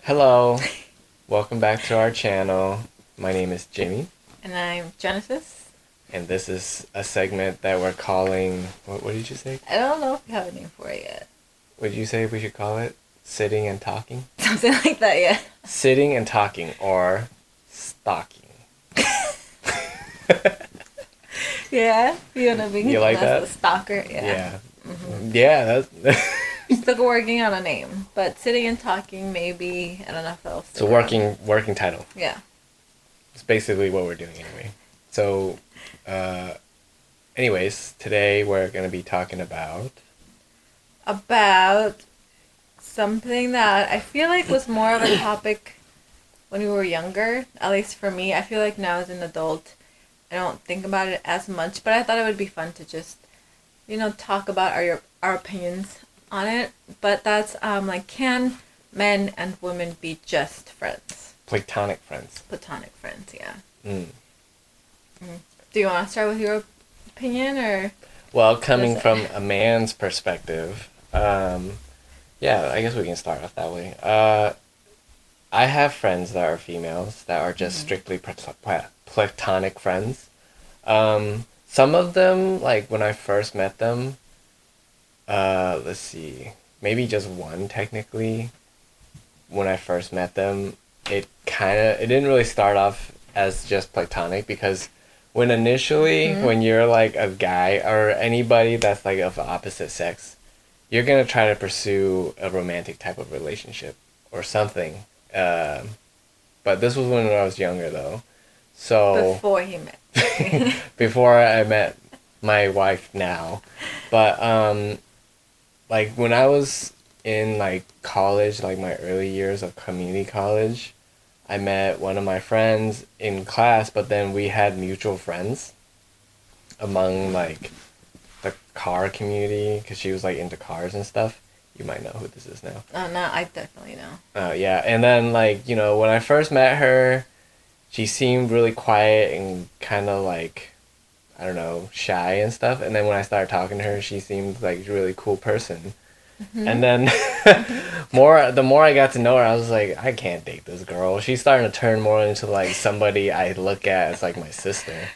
Hello, welcome back to our channel. My name is Jimmy, And I'm Genesis. and this is a segment that we're calling. What did you say? I don't know if we have a name for it yet. What did you say we should call it? Sitting and talking? Something like that, yeah. Sitting and talking, or stalking. Yeah, you know, You like that's that? the stalker, yeah. Yeah. Mm-hmm. Yeah, that's. Still working on a name, but sitting and talking, maybe, I don't know if that'll It's a stick around. working title. Yeah. It's basically what we're doing anyway. So, anyways, today we're gonna be talking about. About something that I feel like was more of a topic when we were younger, at least for me. I feel like now as an adult, I don't think about it as much, but I thought it would be fun to just, talk about our opinions on it. But that's like, can men and women be just friends? Platonic friends. Platonic friends, yeah. Mm. Do you want to start with your opinion or? Well, coming Does it- from a man's perspective, yeah, I guess we can start off that way. I have friends that are females that are just strictly platonic friends. Some of them, like when I first met them, let's see, maybe just one technically. When I first met them, it didn't really start off as just platonic because when you're like a guy or anybody that's like of the opposite sex, you're gonna try to pursue a romantic type of relationship or something. But this was when I was younger though, so Before he met. before I met my wife now. But like when I was in like college, like my early years of community college, I met one of my friends in class, but then we had mutual friends among like the car community because she was like into cars and stuff. You might know who this is now. Oh, no, I definitely know. Yeah, and then like when I first met her, she seemed really quiet and kind of like I don't know shy and stuff. And then when I started talking to her, she seemed like a really cool person. And then the more I got to know her, I was like, I can't date this girl. She's starting to turn more into like somebody I look at as like my sister.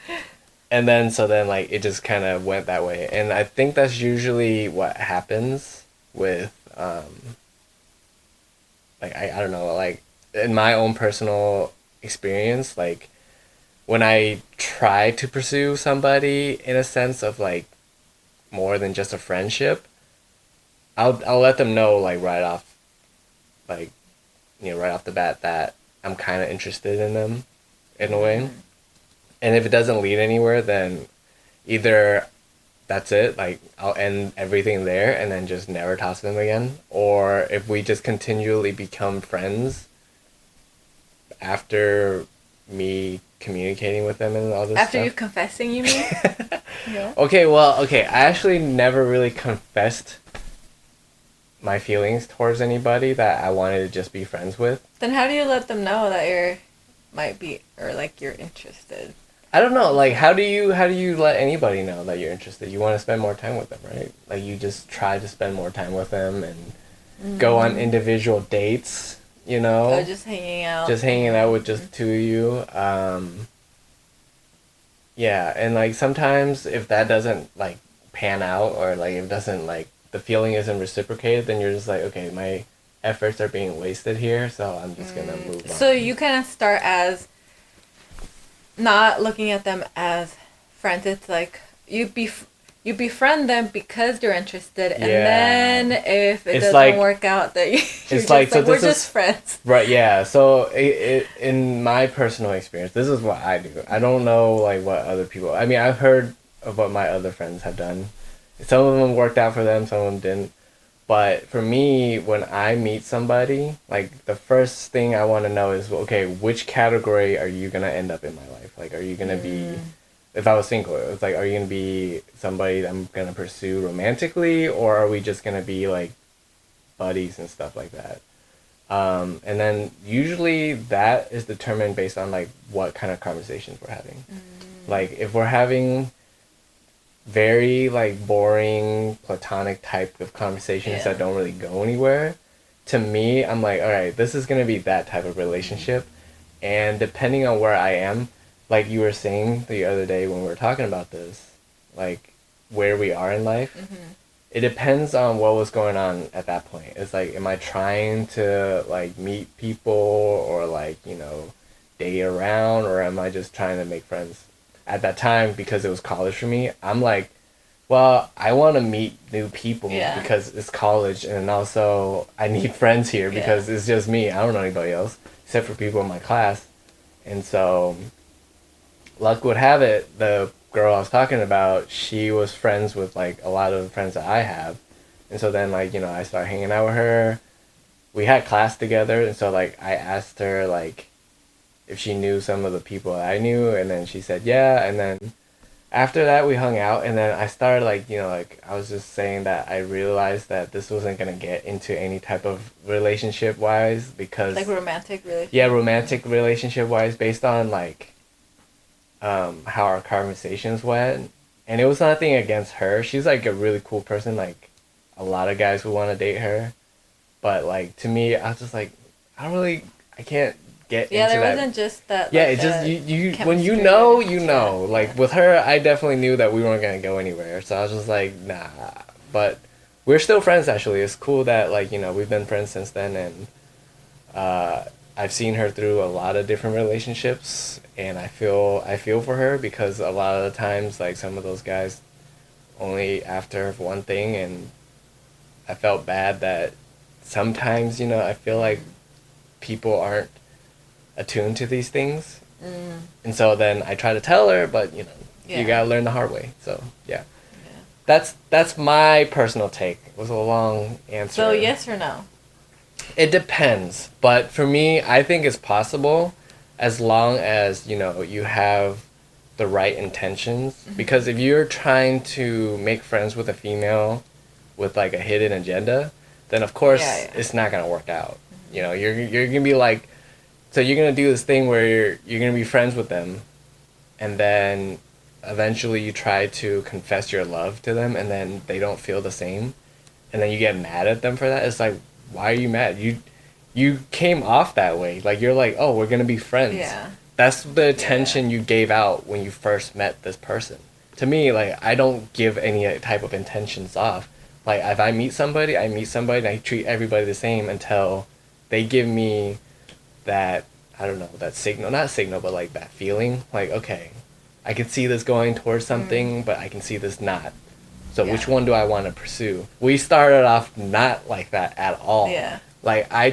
And then like it just kind of went that way. And I think that's usually what happens with like I don't know, like in my own personal experience, like when I try to pursue somebody in a sense of like more than just a friendship, I'll let them know like right off, like right off the bat that I'm kind of interested in them, in a way. And if it doesn't lead anywhere, then either that's it, like I'll end everything there and then just never talk to them again, or if we just continually become friends after me communicating with them and all this After you stuff. confessing, you mean? Yeah. Okay, I actually never really confessed my feelings towards anybody that I wanted to just be friends with. Then how do you let them know that might be or like you're interested? I don't know, like how do you let anybody know that you're interested? You want to spend more time with them, right? Like you just try to spend more time with them and go on individual dates, Or just hanging out. just hanging out with just two of you. Yeah, and like sometimes if that doesn't like pan out or like if it doesn't like the feeling isn't reciprocated, then you're just like, okay, my efforts are being wasted here, so I'm just gonna move on. So you kind of start as not looking at them as friends. It's like you befriend them because you're interested, and Yeah. then if it It's doesn't like- work out, that you're just like, so we're this is- just friends. Right, yeah. So in my personal experience, this is what I do. I don't know like what other people. I mean, I've heard of what my other friends have done. Some of them worked out for them, some of them didn't. But for me, when I meet somebody, like the first thing I want to know is, okay, which category are you gonna end up in my life? Like, are you gonna be, if I was single, it's like, are you gonna be somebody that I'm gonna pursue romantically, or are we just gonna be like buddies and stuff like that? And then usually that is determined based on like what kind of conversations we're having. Like if we're having very like boring platonic type of conversations that don't really go anywhere, to me, I'm like, all right, this is gonna be that type of relationship, and depending on where I am, like you were saying the other day when we were talking about this, like where we are in life, Mm-hmm. it depends on what was going on at that point. It's like, am I trying to like meet people or like, date around, or am I just trying to make friends? At that time, because it was college for me, I'm like, well, I want to meet new people Yeah. because it's college, and also I need friends here Yeah. because it's just me. I don't know anybody else except for people in my class. And so, luck would have it, the girl I was talking about, she was friends with like a lot of the friends that I have. And so then, like, I started hanging out with her. We had class together, and so like I asked her like if she knew some of the people I knew, and then she said yeah. And then after that we hung out, and then I started like, like I was just saying that I realized that this wasn't gonna get into any type of relationship wise, because Like romantic yeah, relationship. romantic relationship wise, based on like how our conversations went. And it was nothing against her. She's like a really cool person. Like a lot of guys would want to date her, but like to me, I was just like, I can't get Yeah, into there that. wasn't just that. Yeah, Like, it just you when you chemistry know, or- you Yeah. know. Like Yeah. with her, I definitely knew that we weren't gonna go anywhere. So I was just like, nah. But we're still friends. Actually, it's cool that like we've been friends since then, and uh, I've seen her through a lot of different relationships, and I feel for her, because a lot of the times like some of those guys only after one thing, and I felt bad that sometimes I feel like people aren't attuned to these things. Mm. And so then I try to tell her, but you Yeah. gotta learn the hard way. So yeah, Yeah. that's my personal take. It was a long answer. So yes or no? It depends, but for me, I think it's possible, as long as you have the right intentions. Mm-hmm. Because if you're trying to make friends with a female with like a hidden agenda, then of course Yeah, yeah. it's not gonna work out. You're gonna be like, so you're gonna do this thing where you're gonna be friends with them, and then eventually you try to confess your love to them, and then they don't feel the same, and then you get mad at them for that. It's like, why are you mad? You came off that way. Like you're like, oh, we're gonna be friends. Yeah. That's the attention you gave out when you first met this person. To me, like I don't give any type of intentions off. Like if I meet somebody, and I treat everybody the same until they give me that, I don't know, that signal, not signal, but like that feeling, like, okay, I can see this going towards something, but I can see this not. So Yeah. which one do I want to pursue? We started off not like that at all. Yeah. Like I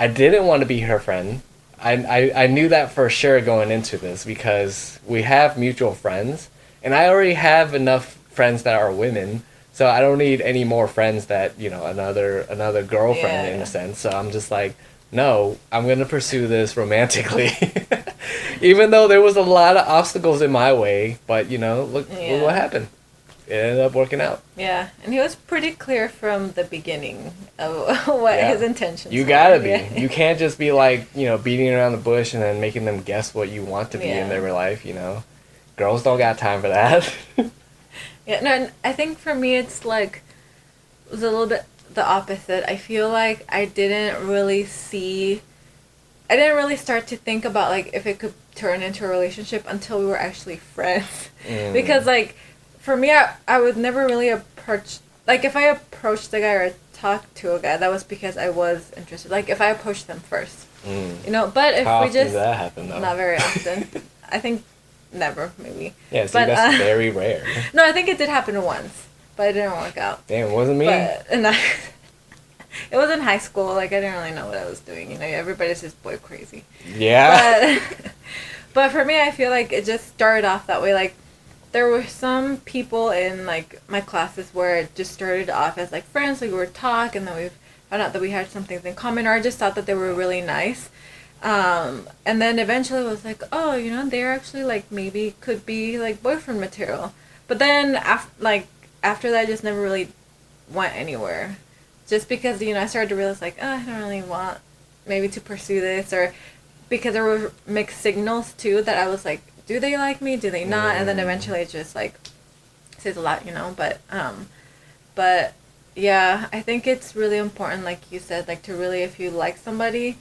didn't want to be her friend. I knew that for sure going into this, because we have mutual friends, and I already have enough friends that are women, so I don't need any more friends that, another girlfriend, in Yeah. a sense. So I'm just like, no, I'm going to pursue this romantically. Even though there was a lot of obstacles in my way, but look Yeah. what happened. It ended up working out. Yeah, and he was pretty clear from the beginning of what Yeah. his intentions You were. gotta be. Yeah. You can't just be like, beating around the bush and then making them guess what you want to be in Yeah. their life, Girls don't got time for that. Yeah, no, and I think for me it's like, it was a little bit the opposite. I feel like I didn't really start to think about like if it could turn into a relationship until we were actually friends. Mm. Because like, for me, I would never really approach, like if I approached a guy or talked to a guy, that was because I was interested. Like if I approached them first, but if How we often just, does that happen, though? not very often. I think never, maybe. Yeah, see, But, that's very rare. No, I think it did happen once, but it didn't work out. Damn, it wasn't me? But it was in high school. Like I didn't really know what I was doing. Everybody's just boy crazy. Yeah. But for me, I feel like it just started off that way. Like there were some people in like my classes where it just started off as like friends. Like we would talk, and then we found out that we had some things in common, or I just thought that they were really nice. And then eventually it was like, oh, they're actually like maybe could be like boyfriend material. But then after that, I just never really went anywhere. Just because, I started to realize like, oh, I don't really want maybe to pursue this, or because there were mixed signals too that I was like, do they like me? Do they not? And then eventually it just like says a lot, but Yeah, I think it's really important, like you said, like to really, if you like somebody,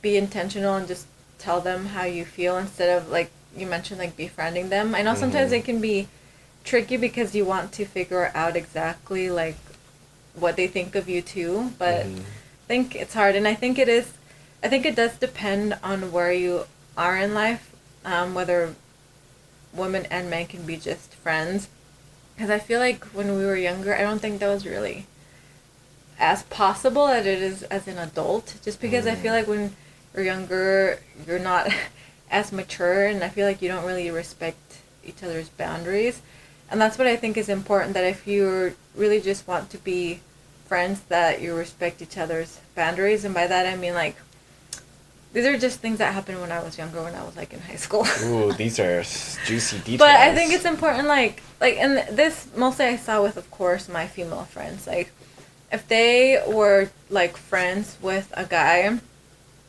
be intentional and just tell them how you feel instead of like you mentioned, like befriending them. I know sometimes Mm-hmm. it can be tricky because you want to figure out exactly like what they think of you too, but Mm-hmm. I think it's hard, and I think it is. I think it does depend on where you are in life, whether women and men can be just friends. Because I feel like when we were younger, I don't think that was really as possible as it is as an adult. Just because I feel Mm. like when you're younger, you're not as mature, and I feel like you don't really respect each other's boundaries. And that's what I think is important. That if you really just want to be friends, that you respect each other's boundaries, and by that I mean like these are just things that happened when I was younger, when I was like in high school. Ooh, these are juicy But I think it's details. important, and this mostly I saw with, of course, my female friends. Like, if they were like friends with a guy,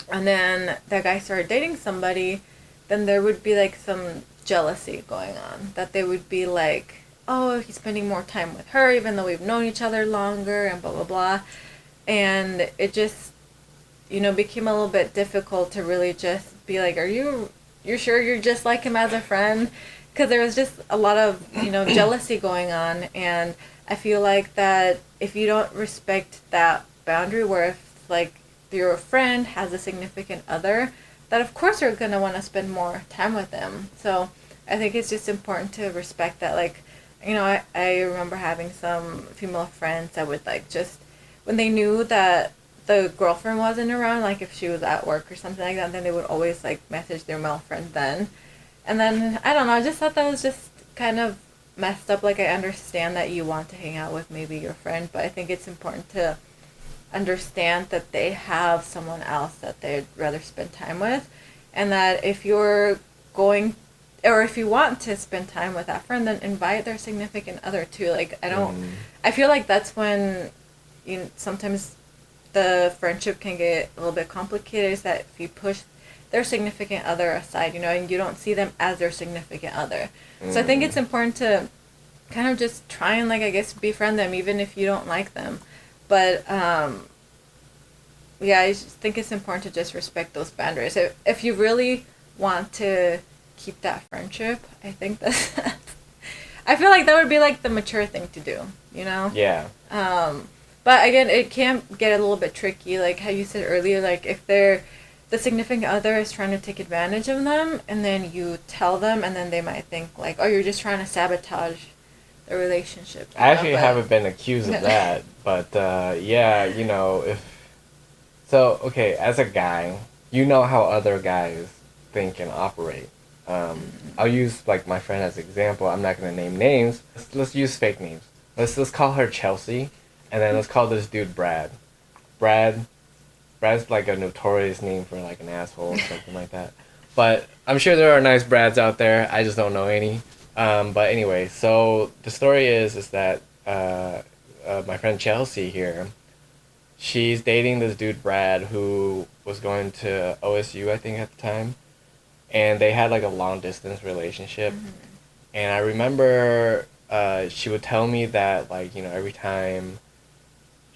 and then that guy started dating somebody, then there would be like some jealousy going on. That they would be like, oh, he's spending more time with her, even though we've known each other longer, and blah blah blah. And it just, became a little bit difficult to really just be like, are you sure you're just like him as a friend? Because there was just a lot of, jealousy going on. And I feel like that if you don't respect that boundary, where if like your friend has a significant other, that of course you're going to want to spend more time with them. So I think it's just important to respect that. Like, I remember having some female friends that would like just, when they knew that the girlfriend wasn't around, like if she was at work or something like that, then they would always like message their male friend then. And then I don't know, I just thought that was just kind of messed up. Like I understand that you want to hang out with maybe your friend, but I think it's important to understand that they have someone else that they'd rather spend time with, and that if you're going, or if you want to spend time with that friend, then invite their significant other too. Like I don't, Mm. I feel like that's when sometimes the friendship can get a little bit complicated, is that if you push their significant other aside, and you don't see them as their significant other. So I think Mm. it's important to kind of just try and, like, I guess, befriend them even if you don't like them. But yeah, I just think it's important to just respect those boundaries. If you really want to keep that friendship, I think that's I feel like that would be like the mature thing to do, you know? Yeah. Um, but again, it can get a little bit tricky, like how you said earlier, like if the significant other is trying to take advantage of them, and then you tell them, and then they might think like, oh, you're just trying to sabotage the relationship, I actually But haven't been accused of that, but yeah, if so, okay, as a guy, you know how other guys think and operate. I'll use like my friend as an example. I'm not gonna name names. Let's use fake names. Let's call her Chelsea, and then let's call this dude Brad. Brad Brad's like a notorious name for like an asshole or something like that. But I'm sure there are nice Brads out there. I just don't know any. But anyway, so the story is that my friend Chelsea here, she's dating this dude Brad who was going to OSU, I think, at the time, and they had like a long distance relationship. And I remember she would tell me that, like, every time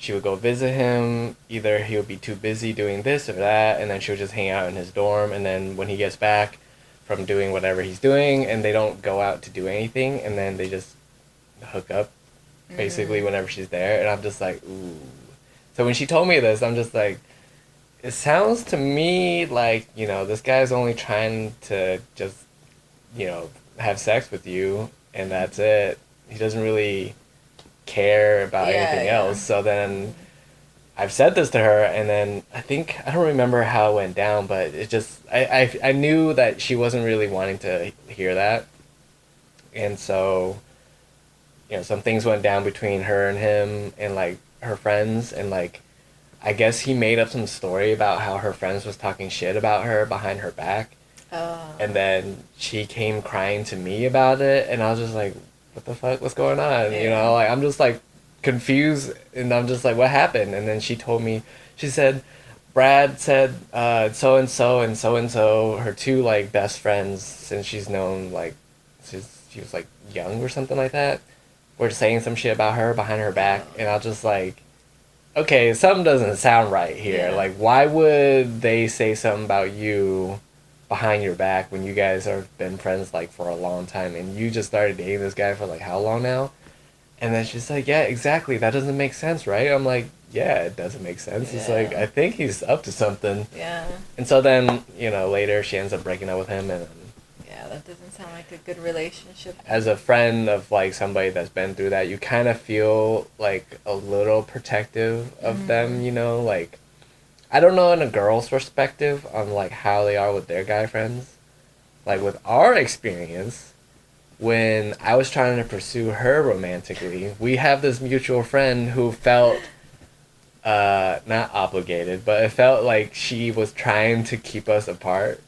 she would go visit him, either he would be too busy doing this or that, and then she would just hang out in his dorm. And then when he gets back from doing whatever he's doing, and they don't go out to do anything, and then they just hook up basically whenever she's there. And I'm just like, ooh. So when she told me this, I'm just like, it sounds to me like, this guy's only trying to just, you know, have sex with you, and that's it. He doesn't really care about yeah, anything yeah. else. So then I've said this to her, and then I don't remember how it went down, but it just I knew that she wasn't really wanting to hear that, and so some things went down between her and him and like her friends, and like I guess he made up some story about how her friends was talking shit about her behind her back, and Oh, then she came crying to me about it, and I was just like, what the fuck, what's going on, yeah. like I'm just like confused, and I'm just like, what happened? And then she told me, she said Brad said so and so and so and so, her two like best friends since she's known, like, since she was like young or something like that, were saying some shit about her behind her back, Oh. and I was just like, okay, something doesn't sound right here. Yeah. Like, why would they say something about you behind your back when you guys have been friends like for a long time, and you just started dating this guy for like how long now? And then she's like, yeah, exactly. That doesn't make sense, right? I'm like, yeah, it doesn't make sense. It's like, Yeah. I think he's up to something. Yeah. And so then, later she ends up breaking up with him. And Yeah, that doesn't sound like a good relationship. as a friend of like somebody that's been through that, you kind of feel like a little protective of them, like, I don't know in a girl's perspective on like how they are with their guy friends. Like with our experience, when I was trying to pursue her romantically, we have this mutual friend who felt not obligated, but it felt like she was trying to keep us apart.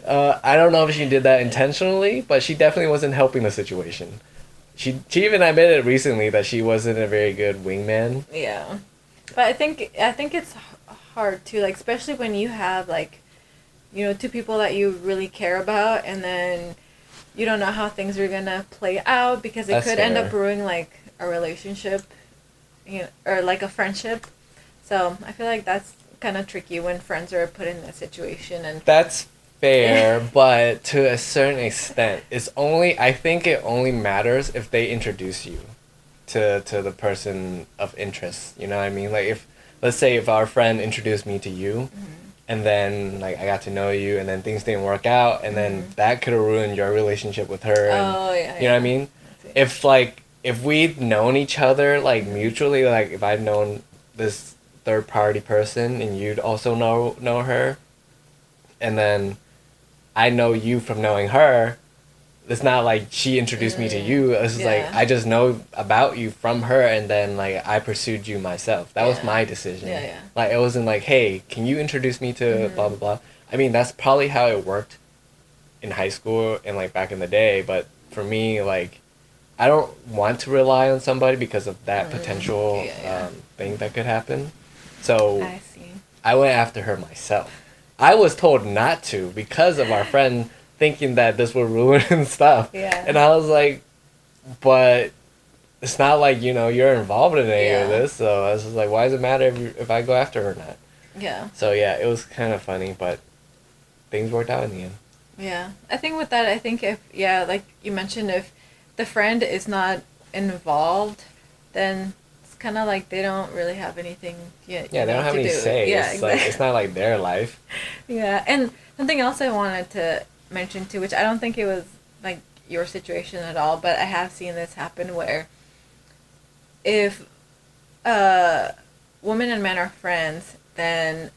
I don't know if she did that intentionally, but she definitely wasn't helping the situation. She even admitted recently that she wasn't a very good wingman. Yeah. But I think it's hard too, like especially when you have like, two people that you really care about, and then you don't know how things are gonna play out because it That's could end fair. up ruining like a relationship, or like a friendship. So I feel like that's kind of tricky when friends are put in that situation, and That's fair, but to a certain extent, I think it only matters if they introduce you to the person of interest. You know what I mean? Like if let's say if our friend introduced me to you, and then like I got to know you, and then things didn't work out, and then that could have ruined your relationship with her. And oh yeah, you know what I yeah. mean? I see. If we'd known each other like mutually, like if I'd known this third party person and you'd also know her, and then I know you from knowing her. It's not like she introduced me to you. It's just like Yeah. I just know about you from her, and then like I pursued you myself. That was Yeah. my decision. Yeah, yeah. Like it wasn't like, hey, can you introduce me to blah blah blah. I mean, that's probably how it worked in high school and like back in the day. But for me, like, I don't want to rely on somebody because of that potential Yeah, yeah. thing that could happen. So I see. I went after her myself. I was told not to because of our friend thinking that this would ruin stuff. Yeah. And I was like, but it's not like, you're involved in any of Yeah. this. So I was just like, why does it matter if I go after her or not? Yeah. So yeah, it was kind of funny, but things worked out in the end. Yeah. I think with that, I think if, yeah, like you mentioned, if the friend is not involved, then it's kind of like they don't really have anything yet. Yeah, they don't have to any do. say. Yeah, It's like it's not like their life. Yeah, and something else I wanted to mention too, which I don't think it was like your situation at all, but I have seen this happen where if women and men are friends, then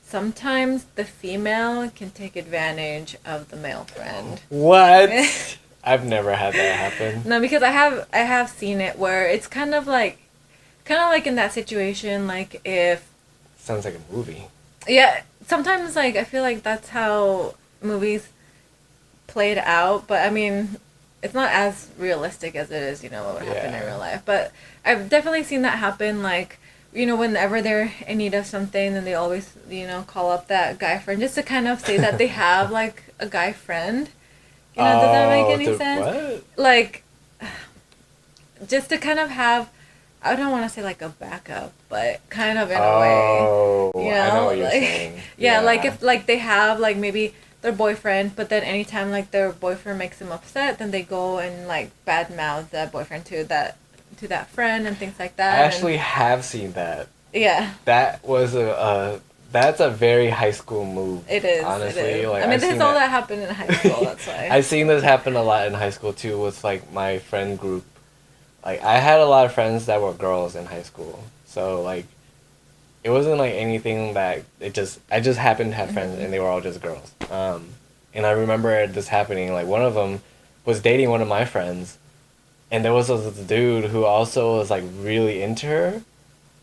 sometimes the female can take advantage of the male friend. What? I've never had that happen. No, because I have seen it where it's kind of like in that situation, like if Sounds like a movie. yeah, sometimes like I feel like that's how movies played out, but I mean, it's not as realistic as it is, what would happen in Yeah. real life. But I've definitely seen that happen, like, whenever they're in need of something, then they always, call up that guy friend just to kind of say that they have, like, a guy friend. Does that make any sense? What? Like, just to kind of have, I don't want to say like a backup, but kind of in a way. Oh, I know what you're like, saying. yeah, like if like they have like maybe their boyfriend, but then anytime like their boyfriend makes them upset, then they go and like badmouth that boyfriend to that friend and things like I that. actually have seen that. Yeah, That was that's a very high school move. it is. Honestly, it is. like I mean, I've this seen is all that happened in high school. That's why. I've seen this happen a lot in high school too. With like my friend group, like I had a lot of friends that were girls in high school, so like it wasn't like anything that I just happened to have friends and they were all just girls. And I remember this happening. Like one of them was dating one of my friends, and there was this dude who also was like really into her,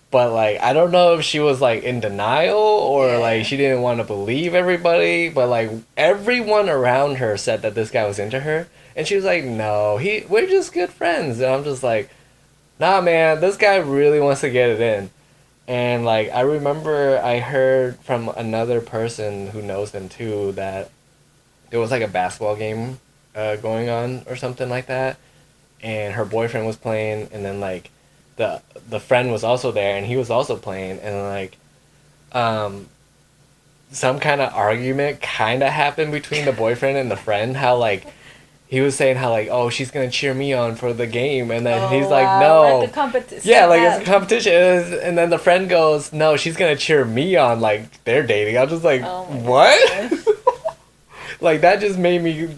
but like I don't know if she was like in denial or Yeah. like she didn't want to believe everybody, but like everyone around her said that this guy was into her, and she was like, no, we're just good friends. And I'm just like, nah, man, this guy really wants to get it in. And like I remember I heard from another person who knows them too that there was like a basketball game going on or something like that, and her boyfriend was playing, and then like the friend was also there, and he was also playing, and like um some kind of argument kind of happened between the boyfriend and the friend. How like he was saying how like, oh, she's gonna cheer me on for the game, and then he's Oh like, wow, like the no. competition. Yeah, Step like it's a up. competition, and then the friend goes, "No, she's gonna cheer me on." Like they're dating. I'm just like, Oh my what? gosh. Like that just made me,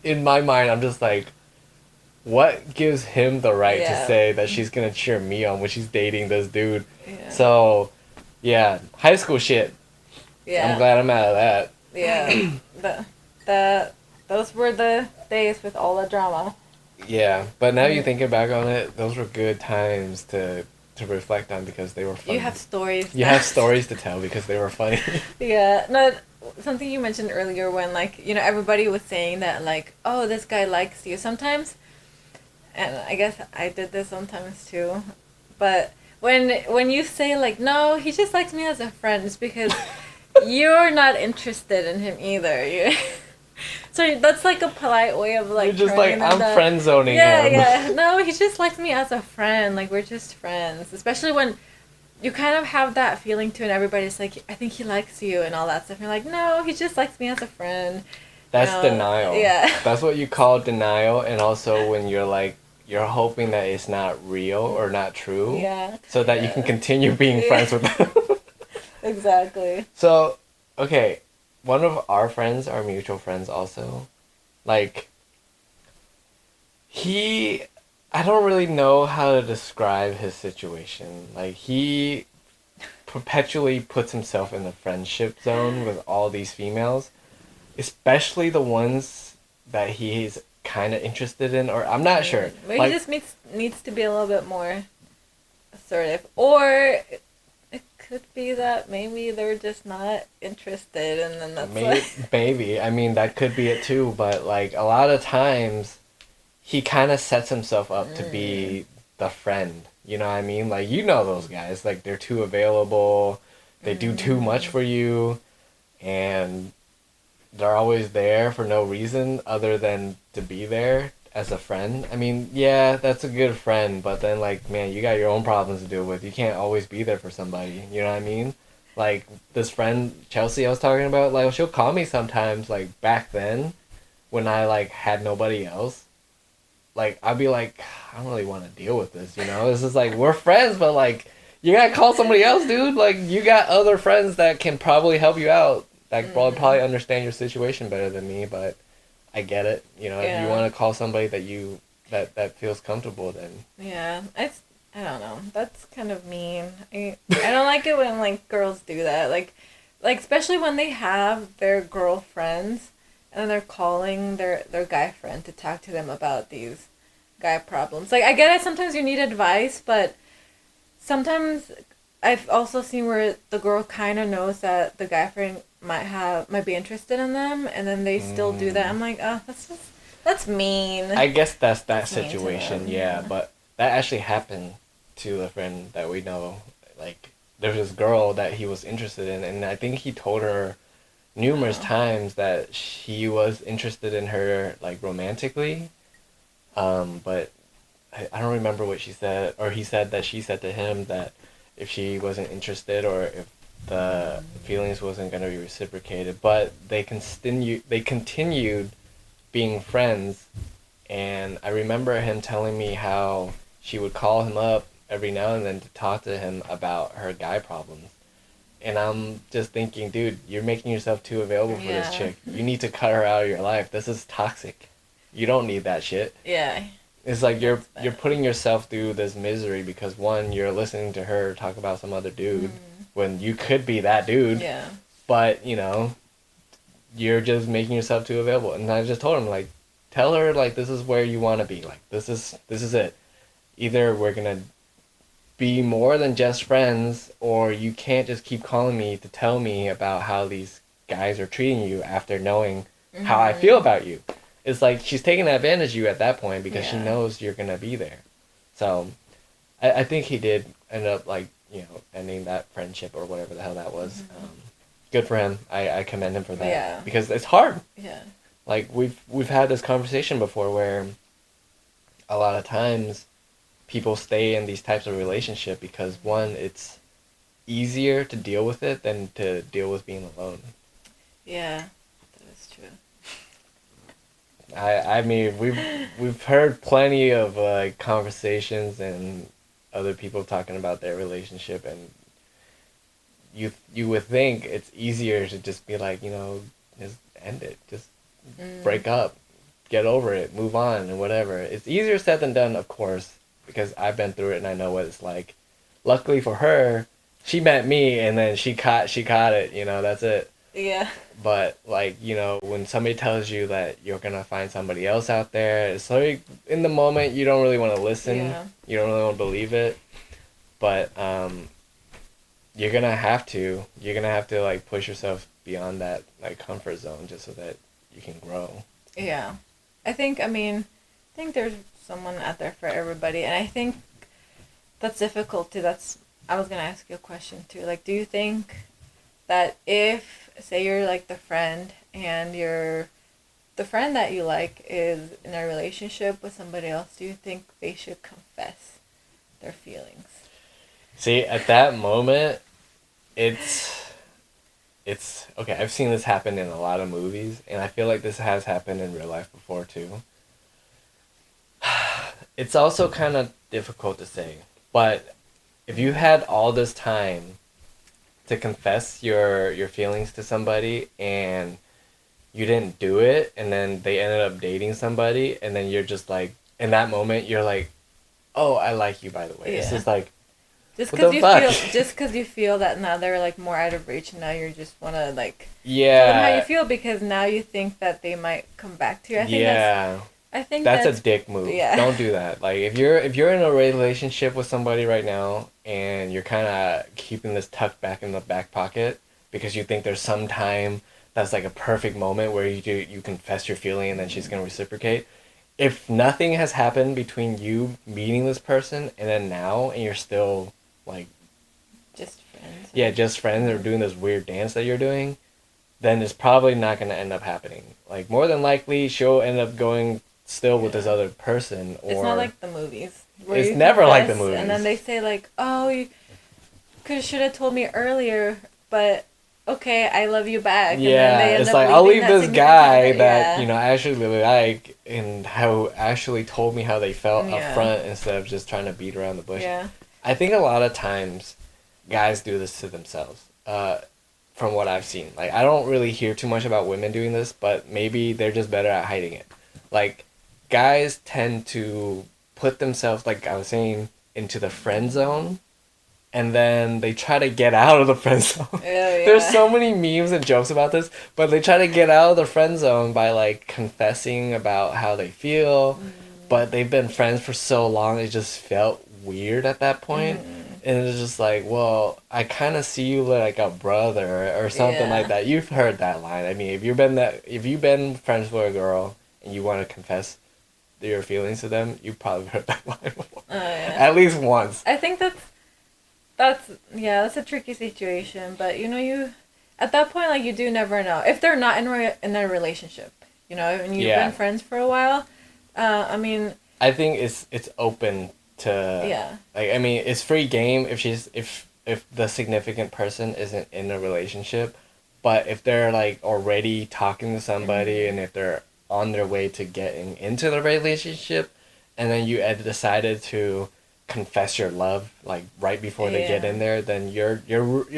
in my mind, I'm just like, what gives him the right to Yeah. say that she's gonna cheer me on when she's dating this dude? Yeah. So, yeah, high school shit. I'm Yeah. glad I'm out of that. Yeah. the the those were the days with all the drama. Yeah, but now you Mhm. thinking back on it, those were good times to reflect on because they were You funny. have stories You now. have stories to tell because they were funny. Yeah, no, something you mentioned earlier when like, everybody was saying that like, oh, this guy likes you sometimes. And I guess I did this sometimes too. But when you say like, no, he just likes me as a friend, it's because you're not interested in him either. You So that's like a polite way of You're like just turning like, them I'm down. friend zoning Yeah, him. yeah. No, he just likes me as a friend. Like we're just friends. Especially when you kind of have that feeling too, and everybody's like, I think he likes you and all that stuff. You're like, no, he just likes me as a friend. That's denial. Yeah. That's what you call denial, and also when you're like, you're hoping that it's not real or not true, Yeah. so that you can Yeah. continue being Yeah. friends with them. Exactly. So, okay, one of our friends, our mutual friends also, like, he, I don't really know how to describe his situation. Like, he perpetually puts himself in the friendship zone with all these females, especially the ones that he's kind of interested in, or I'm not sure. Maybe he Like, just needs to be a little bit more assertive, or it could be that maybe they're just not interested, and then that's maybe, why. maybe, I mean, that could be it too, but like, a lot of times, he kind of sets himself up to Mm. be the friend. You know what I mean? Like, you know those guys. Like, they're too available, they do too much Mm. for you, and they're always there for no reason other than to be there as a friend. I mean, yeah, that's a good friend, but then like, man, you got your own problems to deal with. You can't always be there for somebody. You know what I mean? Like this friend Chelsea I was talking about, like she'll call me sometimes like back then when I like had nobody else. Like I'd be like, I don't really want to deal with this, you know? This is like we're friends, but like you gotta call somebody else, dude. Like you got other friends that can probably help you out. That probably Mm. understand your situation better than me, but I get it. You know, if you Yeah. want to call somebody that you that feels comfortable, then Yeah. I don't know. That's kind of mean. I don't like it when like girls do that. Like especially when they have their girlfriends and then they're calling their guy friend to talk to them about these guy problems. Like I get it, sometimes you need advice, but sometimes I've also seen where the girl kind of knows that the guy friend might be interested in them, and then they still do that. I'm like, oh, that's mean. I guess that's that That's mean to situation, them. yeah. Yeah. But that actually happened to a friend that we know. Like there was this girl that he was interested in, and I think he told her numerous Wow. times that he was interested in her like romantically. But I don't remember what she said, or he said that she said to him that if she wasn't interested or if the feelings wasn't going to be reciprocated, but they continued being friends, and I remember him telling me how she would call him up every now and then to talk to him about her guy problems. And I'm just thinking, dude, you're making yourself too available for this Yeah. chick. You need to cut her out of your life. This is toxic. You don't need that shit. Yeah. It's like you're That's you're bad. putting yourself through this misery because one, you're listening to her talk about some other dude Mm. when you could be that dude, Yeah. but you're just making yourself too available. And I just told him like, tell her like this is where you want to be. Like this is it. Either we're gonna be more than just friends, or you can't just keep calling me to tell me about how these guys are treating you after knowing how I feel Mhm. about you. It's like she's taking advantage of you at that point because she Yeah. knows you're gonna be there. So I think he did end up like ending that friendship or whatever the hell that was. Mhm. Good for him. I commend him for that Yeah. because it's hard. Yeah. Like we've had this conversation before where a lot of times people stay in these types of relationship because one, it's easier to deal with it than to deal with being alone. Yeah, that is true. I mean we've heard plenty of conversations and other people talking about their relationship, and you would think it's easier to just be like, just end it, just Mm, break up, get over it, move on, and whatever. It's easier said than done, of course, because I've been through it and I know what it's like. Luckily for her, she met me and then she caught it. That's it. yeah. But like, when somebody tells you that you're gonna find somebody else out there, it's like in the moment you don't really want to listen. Yeah. You don't really want to believe it. But you're gonna have to like push yourself beyond that like comfort zone just so that you can grow. Yeah. I think there's someone out there for everybody, and I think that's difficult too. I was gonna ask you a question too. Like, do you think that if, say, you're like the friend and the friend that you like is in a relationship with somebody else, do you think they should confess their feelings? See, at that moment, it's it's okay. I've seen this happen in a lot of movies, and I feel like this has happened in real life before too. It's also kind of difficult to say, but if you had all this time to confess your feelings to somebody and you didn't do it, and then they ended up dating somebody, and then you're just like, in that moment you're like, oh, I like you, by the way. It's Yeah. just like, Just what cause the you fuck? feel, just cause you feel that now they're like more out of reach, and now you just wanna like tell them how you Yeah, feel because now you think that they might come back to you. yeah. I think That's a that's dick move. yeah. Don't do that. Like if you're in a relationship with somebody right now and you're kind of keeping this tucked back in the back pocket because you think there's some time that's like a perfect moment where you confess your feeling and then she's gonna reciprocate. If nothing has happened between you meeting this person and then now and you're still like, Just friends. yeah, just friends or doing this weird dance that you're doing, then it's probably not going to end up happening. Like, more than likely, she'll end up going still with this Yeah. other person, It's not or like the movies where it's you never like the confess and then movies. they say like, "Oh, you could should have told me earlier," but okay, I love you back, and then Yeah, they end it's up like, I'll leaving leave that this significant guy other. that, Yeah. I actually really like and how actually told me how they felt up Yeah. front instead of just trying to beat around the bush. Yeah. I think a lot of times guys do this to themselves. From what I've seen. Like, I don't really hear too much about women doing this, but maybe they're just better at hiding it. Like, guys tend to put themselves, like I was saying, into the friend zone, and then they try to get out of the friend zone. Oh There's yeah. so many memes and jokes about this, but they try to get out of the friend zone by like confessing about how they feel, but they've been friends for so long it just felt weird at that point. Mm-hmm. And it's just like, well, I kind of see you like a brother or something like Yeah. that. You've heard that line. I mean, if you've been friends with a girl and you want to confess your feelings to them, you probably heard that line before. Oh yeah. At least once. I think that's yeah, that's a tricky situation, but you at that point like you do never know if they're not in a relationship, and you've been Yeah. friends for a while. I mean, I think it's open to, yeah. like, I mean, it's free game if the significant person isn't in a relationship, but if they're like already talking to somebody Mm-hmm. and if they're on their way to getting into the relationship, and then you had decided to confess your love like right before they get Yeah. in there, then you're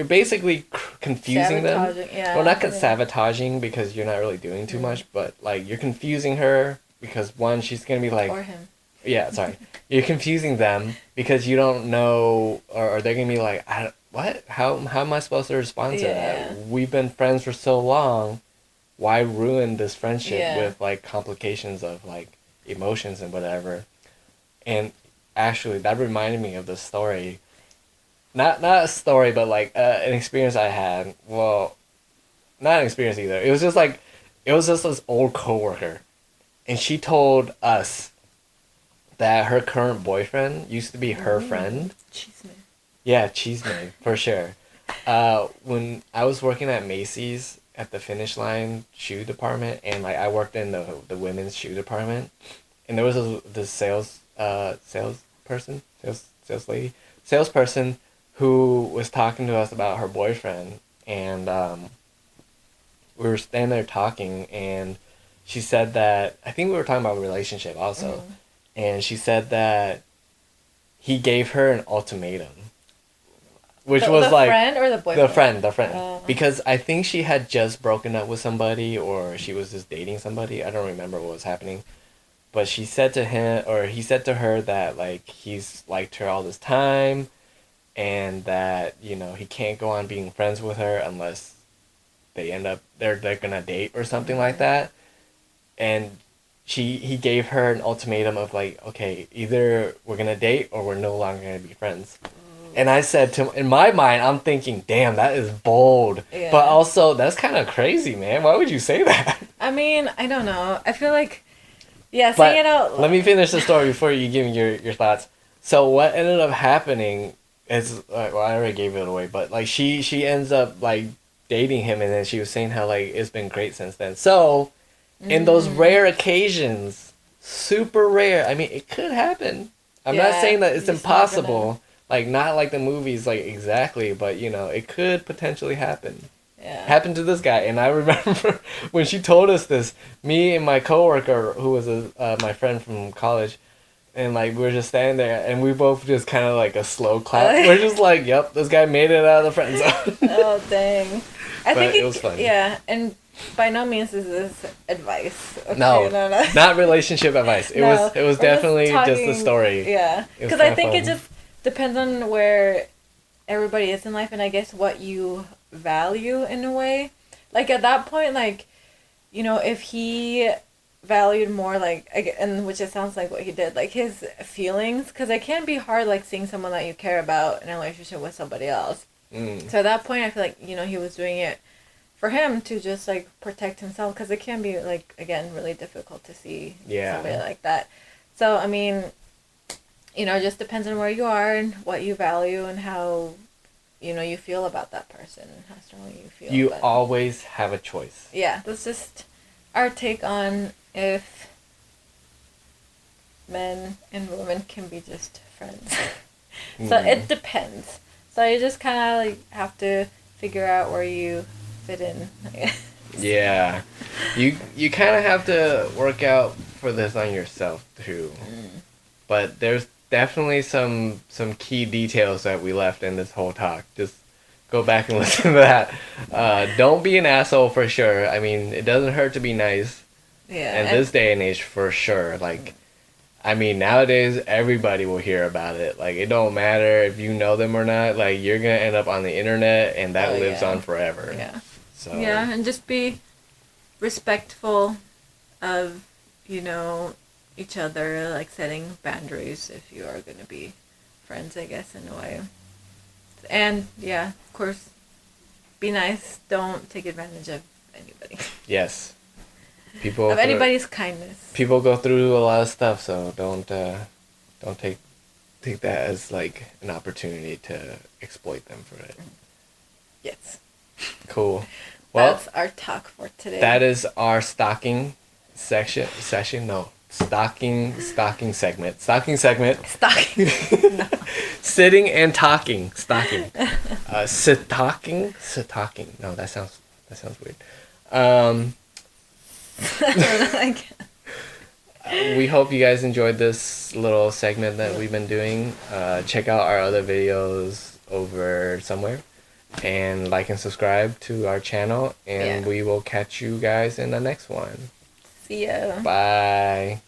basically confusing them. Sabotaging, Well, yeah. not Yeah. sabotaging because you're not really doing too Mm. much, but like you're confusing her because one, she's gonna be like, Or him. yeah, sorry. You're confusing them because you don't know, or they're gonna be like, what? How am I supposed to respond to Yeah. that? We've been friends for so long. Why ruin this friendship Yeah. with like complications of like emotions and whatever? And actually, that reminded me of the story. Not a story, but like an experience I had. Well, not an experience either. It was just this old coworker, and she told us that her current boyfriend used to be her friend. Cheese man. Yeah, cheese man, for sure. When I was working at Macy's at the Finish Line shoe department, and like I worked in the women's shoe department, and there was this salesperson who was talking to us about her boyfriend, and we were standing there talking, and she said that I think we were talking about a relationship also, and she said that he gave her an ultimatum, which was the like friend or the boyfriend? the friend, because I think she had just broken up with somebody, or she was just dating somebody. I don't remember what was happening, but she said to him, or he said to her, that like he's liked her all this time, and that he can't go on being friends with her unless they end up they're gonna date or something like that. And he gave her an ultimatum of like, okay, either we're gonna date or we're no longer gonna be friends. And I said to, in my mind, I'm thinking, damn, that is bold. Yeah. But also, that's kind of crazy, man. Why would you say that? I mean, I don't know. I feel like, yeah, But saying it out loud. let me finish the story before you give me your thoughts. So what ended up happening is, well, I already gave it away, but like she ends up like dating him, and then she was saying how like it's been great since then. So in those rare occasions, super rare. I mean, it could happen. I'm not saying that it's you just never know. impossible. Like, not like the movies, like, exactly, but, it could potentially happen. Yeah. Happened to this guy, and I remember when she told us this, me and my coworker, who was my friend from college, and, like, we were just standing there, and we both just kind of, like, a slow clap. We're just like, yep, this guy made it out of the friend zone. Oh, dang. I think it was funny. Yeah, and by no means is this advice. Okay? No, no. not relationship advice. It was We're definitely just talking, a story. Yeah, It was because I kinda think fun. it just depends on where everybody is in life, and I guess what you value in a way. Like at that point, like, if he valued more and which it sounds like what he did, like his feelings, because it can be hard, like seeing someone that you care about in a relationship with somebody else. So at that point, I feel like he was doing it for him to just like protect himself, because it can be like, again, really difficult to see somebody like that. So I mean, it just depends on where you are and what you value and how you feel about that person and how strongly you feel. You always have a choice. Yeah, that's just our take on if men and women can be just friends. So it depends. So you just kind of like have to figure out where you fit in, I guess. Yeah, you kind of have to work out for this on yourself too. But there's definitely some key details that we left in this whole talk. Just go back and listen to that. Don't be an asshole for sure. I mean, it doesn't hurt to be nice. Yeah. In this day and age, for sure. Like, I mean, nowadays everybody will hear about it. Like, it don't matter if you know them or not. Like, you're gonna end up on the internet, and that lives on forever. Yeah. So. Yeah, and just be respectful of, each other, like setting boundaries if you are gonna be friends, I guess, in a way. And yeah, of course, be nice. Don't take advantage of anybody. Yes. People of anybody's kindness. People go through a lot of stuff, so don't take that as like an opportunity to exploit them for it. Yes. Cool. Well, that's our talk for today. That is our stalking session. No, stalking segment. Stalking segment. Stalking. No. Sitting and talking. Stalking. Stalking. No, that sounds weird. We hope you guys enjoyed this little segment that we've been doing. Check out our other videos over somewhere, and like and subscribe to our channel, and we will catch you guys in the next one. See ya. Bye.